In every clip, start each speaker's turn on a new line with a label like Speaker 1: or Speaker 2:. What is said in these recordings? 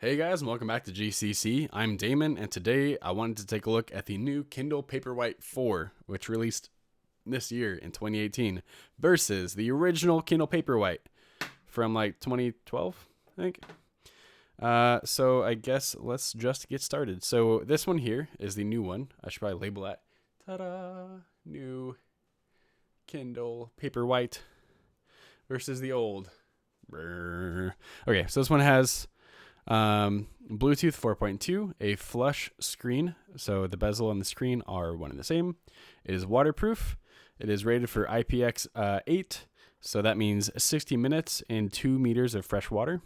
Speaker 1: Hey guys, and welcome back to GCC. I'm Damon, and today I wanted to take a look at the new Kindle Paperwhite 4, which released this year in 2018, versus the original Kindle Paperwhite from like 2012, I think. So I guess let's just get started. So this one here is the new one. I should probably label that. Ta-da! New Kindle Paperwhite versus the old. Brr. Okay, so this one has Bluetooth 4.2, a flush screen, so the bezel and the screen are one and the same. It is waterproof. It is rated for IPX8, so that means 60 minutes in 2 meters of fresh water.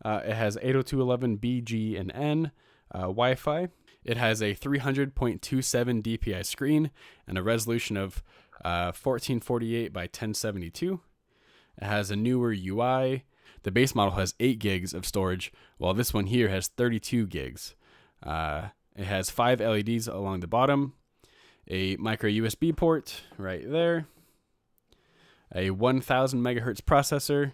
Speaker 1: It has 802.11b, G, and N Wi-Fi. It has a 300.27 dpi screen and a resolution of 1448 by 1072. It has a newer UI. The base model has 8 gigs of storage, while this one here has 32 gigs. It has 5 LEDs along the bottom, a micro USB port right there, a 1000 megahertz processor,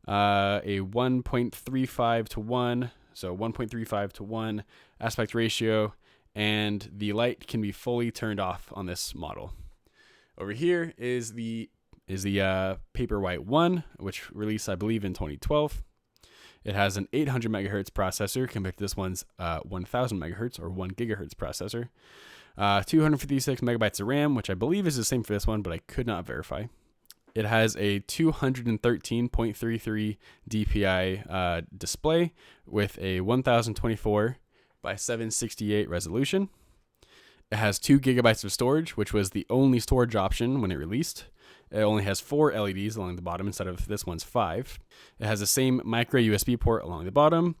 Speaker 1: a 1.35 to 1, so 1.35 to 1 aspect ratio, and the light can be fully turned off on this model. Over here is the Paperwhite 1, which released, I believe, in 2012. It has an 800 megahertz processor compared to this one's 1000 megahertz or 1 gigahertz processor. 256 megabytes of RAM, which I believe is the same for this one, but I could not verify. It has a 213.33 dpi display with a 1024 by 768 resolution. It has 2 gigabytes of storage, which was the only storage option when it released. It only has 4 LEDs along the bottom instead of this one's 5. It has the same micro USB port along the bottom,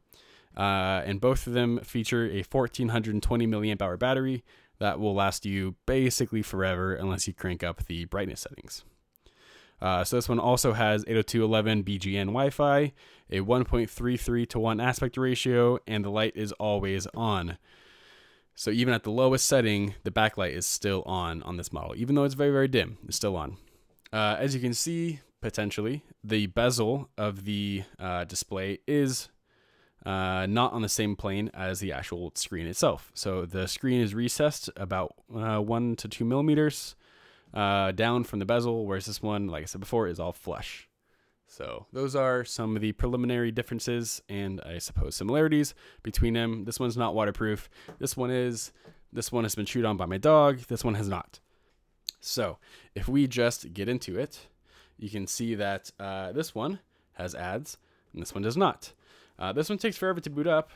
Speaker 1: and both of them feature a 1420 milliamp hour battery that will last you basically forever unless you crank up the brightness settings. So this one also has 802.11 BGN Wi-Fi, a 1.33 to 1 aspect ratio, and the light is always on. So even at the lowest setting, the backlight is still on this model. Even though it's very, very dim, it's still on. As you can see, potentially, the bezel of the display is not on the same plane as the actual screen itself. So the screen is recessed about 1 to 2 millimeters down from the bezel, whereas this one, like I said before, is all flush. So those are some of the preliminary differences and I suppose similarities between them. This one's not waterproof. This one is. This one has been chewed on by my dog. This one has not. So if we just get into it, you can see that this one has ads and this one does not. This one takes forever to boot up,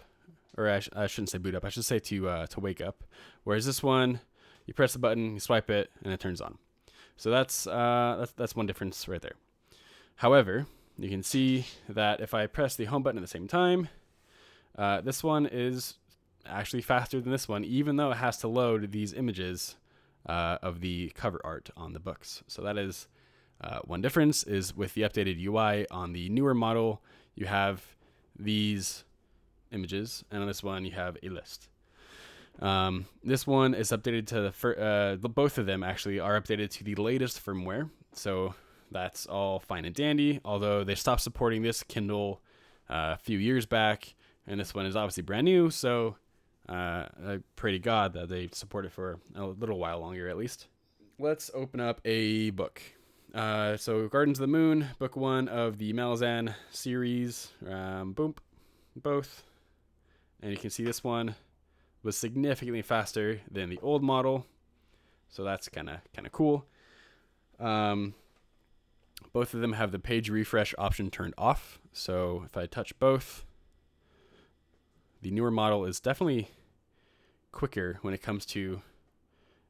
Speaker 1: or I shouldn't say boot up. I should say to wake up. Whereas this one, you press the button, you swipe it, and it turns on. So that's one difference right there. However, you can see that if I press the home button at the same time, this one is actually faster than this one, even though it has to load these images of the cover art on the books. So that is one difference, is with the updated UI on the newer model, you have these images, and on this one you have a list. This one is updated to both of them actually are updated to the latest firmware. So that's all fine and dandy, although they stopped supporting this Kindle a few years back, and this one is obviously brand new, so I pray to God that they support it for a little while longer at least. Let's open up a book. So Gardens of the Moon, book 1 of the Malazan series, boom, both. And you can see this one was significantly faster than the old model, so that's kind of cool. Both of them have the page refresh option turned off, so if I touch both, the newer model is definitely quicker when it comes to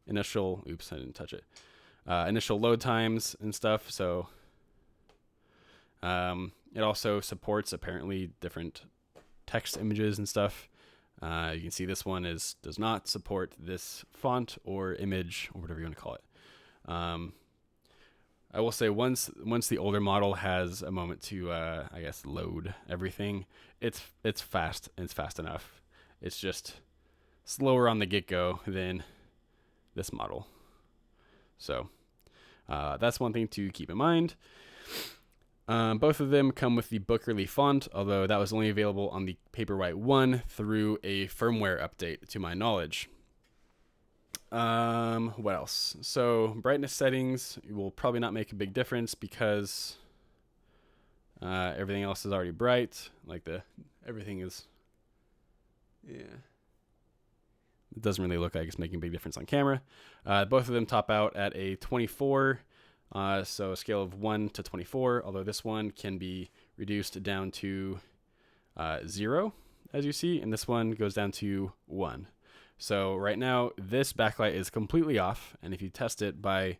Speaker 1: initial initial load times and stuff. So it also supports apparently different text images and stuff. You can see this one does not support this font or image or whatever you want to call it. I will say once the older model has a moment to I guess load everything, it's fast and it's fast enough. It's just slower on the get-go than this model. So that's one thing to keep in mind. Both of them come with the book relief font, although that was only available on the Paperwhite 1 through a firmware update, to my knowledge. What else? So brightness settings will probably not make a big difference because everything else is already bright. Like everything is, yeah. It doesn't really look like it's making a big difference on camera. Both of them top out at a 24. So a scale of 1 to 24, although this one can be reduced down to 0, as you see, and this one goes down to 1. So right now, this backlight is completely off, and if you test it by,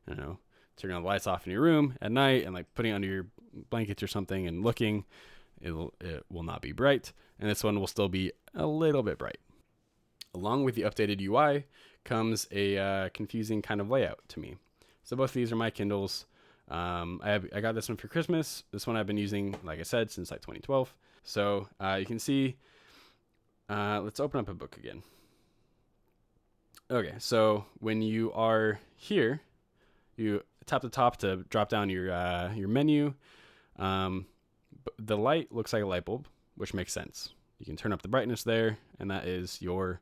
Speaker 1: turning all the lights off in your room at night and like putting it under your blankets or something and looking, it will not be bright, and this one will still be a little bit bright. Along with the updated UI comes a confusing kind of layout to me. So both of these are my Kindles. I got this one for Christmas. This one I've been using, like I said, since like 2012. So you can see, let's open up a book again. Okay, so when you are here, you tap the top to drop down your menu. The light looks like a light bulb, which makes sense. You can turn up the brightness there, and that is your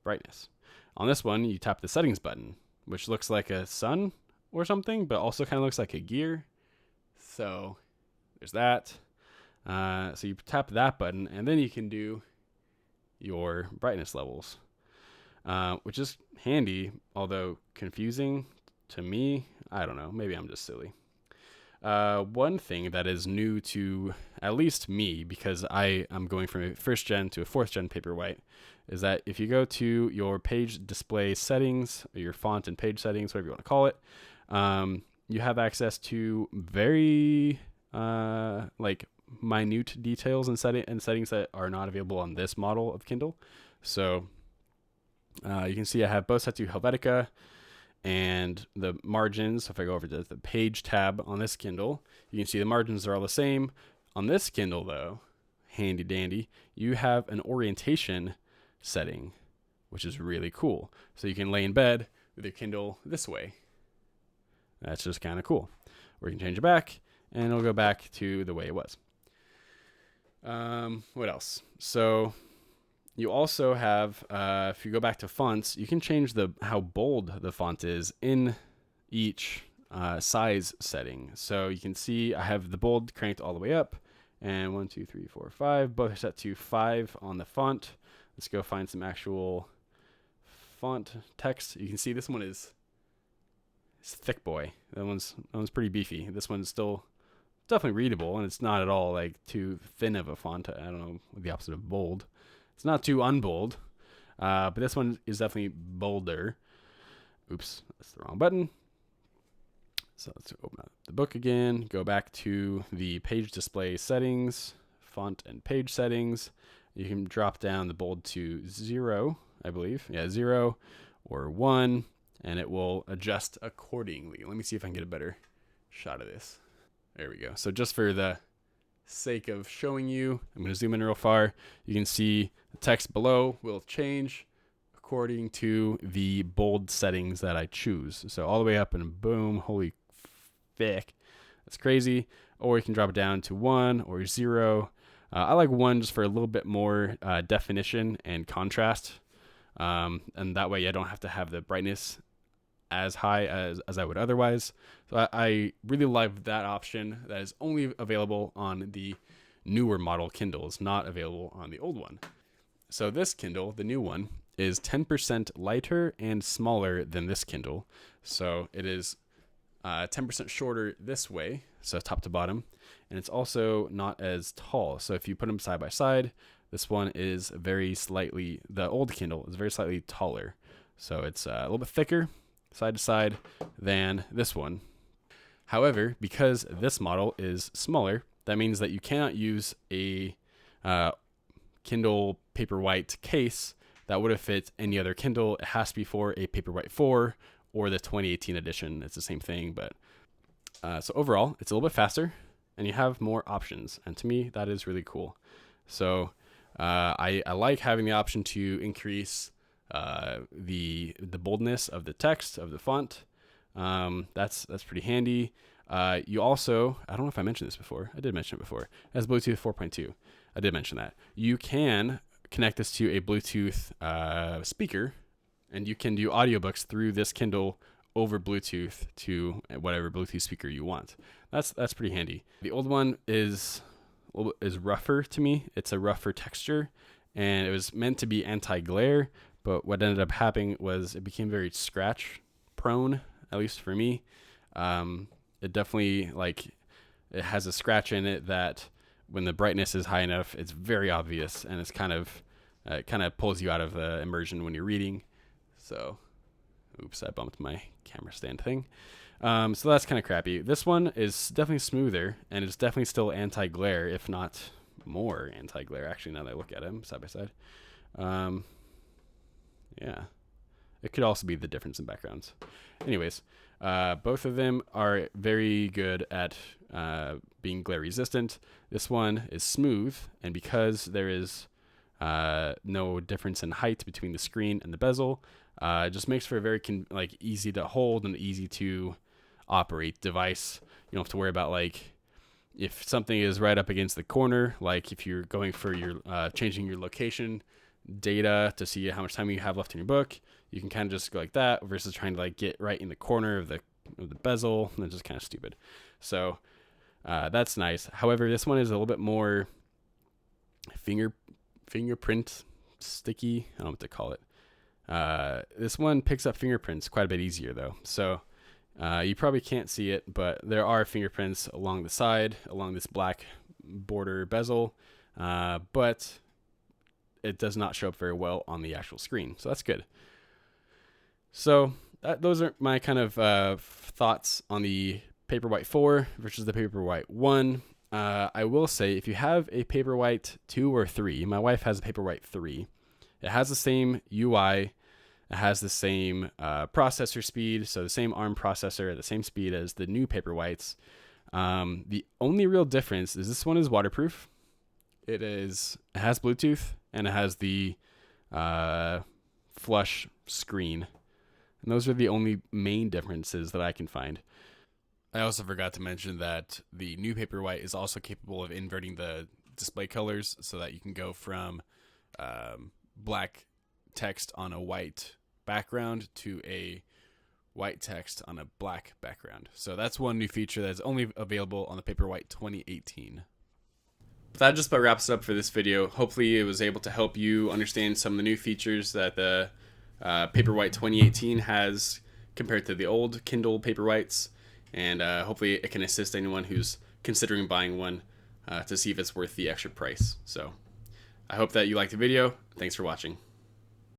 Speaker 1: brightness. On this one, you tap the settings button, which looks like a sun or something, but also kind of looks like a gear. So there's that. So you tap that button, and then you can do your brightness levels, which is handy, although confusing to me. I don't know. Maybe I'm just silly. One thing that is new to at least me, because I am going from a 1st gen to a 4th gen Paperwhite, is that if you go to your page display settings, or your font and page settings, whatever you want to call it, you have access to very like minute details and settings that are not available on this model of Kindle. So you can see I have both set to Helvetica, and the margins, if I go over to the page tab on this Kindle, you can see the margins are all the same. On this Kindle though, handy dandy, you have an orientation setting, which is really cool. So you can lay in bed with your Kindle this way. That's just kind of cool. Or you can change it back, and it'll go back to the way it was. What else? So you also have, if you go back to fonts, you can change how bold the font is in each size setting. So you can see I have the bold cranked all the way up, and 1, 2, 3, 4, 5, both are set to 5 on the font. Let's go find some actual font text. You can see this one is thick boy. That one's pretty beefy. This one's still definitely readable, and it's not at all like too thin of a font. I don't know, the opposite of bold. It's not too unbold, but this one is definitely bolder. Oops, that's the wrong button. So let's open up the book again, go back to the page display settings, font and page settings. You can drop down the bold to 0, I believe. Yeah, 0 or 1, and it will adjust accordingly. Let me see if I can get a better shot of this. There we go. So just for the sake of showing you, I'm going to zoom in real far. You can see the text below will change according to the bold settings that I choose. So all the way up and boom, holy frick, that's crazy. Or you can drop it down to 1 or 0. I like 1 just for a little bit more definition and contrast. And that way I don't have to have the brightness as high as I would otherwise. So I really love that option. That is only available on the newer model Kindles, not available on the old one. So this Kindle, the new one, is 10% lighter and smaller than this Kindle. So it is 10% shorter this way, so top to bottom, and it's also not as tall. So if you put them side by side, this one is the old Kindle is very slightly taller. So it's a little bit thicker side to side than this one. However, because this model is smaller, that means that you cannot use a Kindle Paperwhite case that would have fit any other Kindle. It has to be for a Paperwhite 4 or the 2018 edition. It's the same thing, but so overall, it's a little bit faster, and you have more options. And to me, that is really cool. So I like having the option to increase the boldness of the text of the font. That's pretty handy. You also, I don't know if I mentioned this before. I did mention it before. It has Bluetooth 4.2. I did mention that. You can connect this to a Bluetooth speaker, and you can do audiobooks through this Kindle over Bluetooth to whatever Bluetooth speaker you want. That's pretty handy. The old one is rougher to me. It's a rougher texture, and it was meant to be anti-glare, but what ended up happening was it became very scratch prone, at least for me. It definitely, it has a scratch in it that when the brightness is high enough, it's very obvious, and it's it kind of pulls you out of the immersion when you're reading. So, oops, I bumped my camera stand thing. So that's kind of crappy. This one is definitely smoother, and it's definitely still anti-glare, if not more anti-glare, actually, now that I look at them side by side. Yeah. It could also be the difference in backgrounds. Anyways, both of them are very good at being glare resistant. This one is smooth, and because there is no difference in height between the screen and the bezel, it just makes for a very easy to hold and easy to operate device. You don't have to worry about if something is right up against the corner, like if you're going for your changing your location data to see how much time you have left in your book, you can kind of just go like that versus trying to get right in the corner of the bezel, and it's just kind of stupid. So that's nice. However, this one is a little bit more fingerprint sticky. I don't know what to call it. This one picks up fingerprints quite a bit easier though. So you probably can't see it, but there are fingerprints along the side, along this black border bezel, but it does not show up very well on the actual screen. So that's good. So those are my kind of thoughts on the Paperwhite 4 versus the Paperwhite 1. I will say, if you have a Paperwhite 2 or 3, my wife has a Paperwhite 3. It has the same UI. It has the same processor speed, so the same ARM processor at the same speed as the new Paperwhites. The only real difference is this one is waterproof. It has Bluetooth, and it has the flush screen. And those are the only main differences that I can find. I also forgot to mention that the new Paperwhite is also capable of inverting the display colors so that you can go from black text on a white background to a white text on a black background. So that's one new feature that's only available on the Paperwhite 2018. But that just about wraps it up for this video. Hopefully it was able to help you understand some of the new features that the Paperwhite 2018 has compared to the old Kindle Paperwhites, and hopefully it can assist anyone who's considering buying one to see if it's worth the extra price. So I hope that you liked the video. Thanks for watching.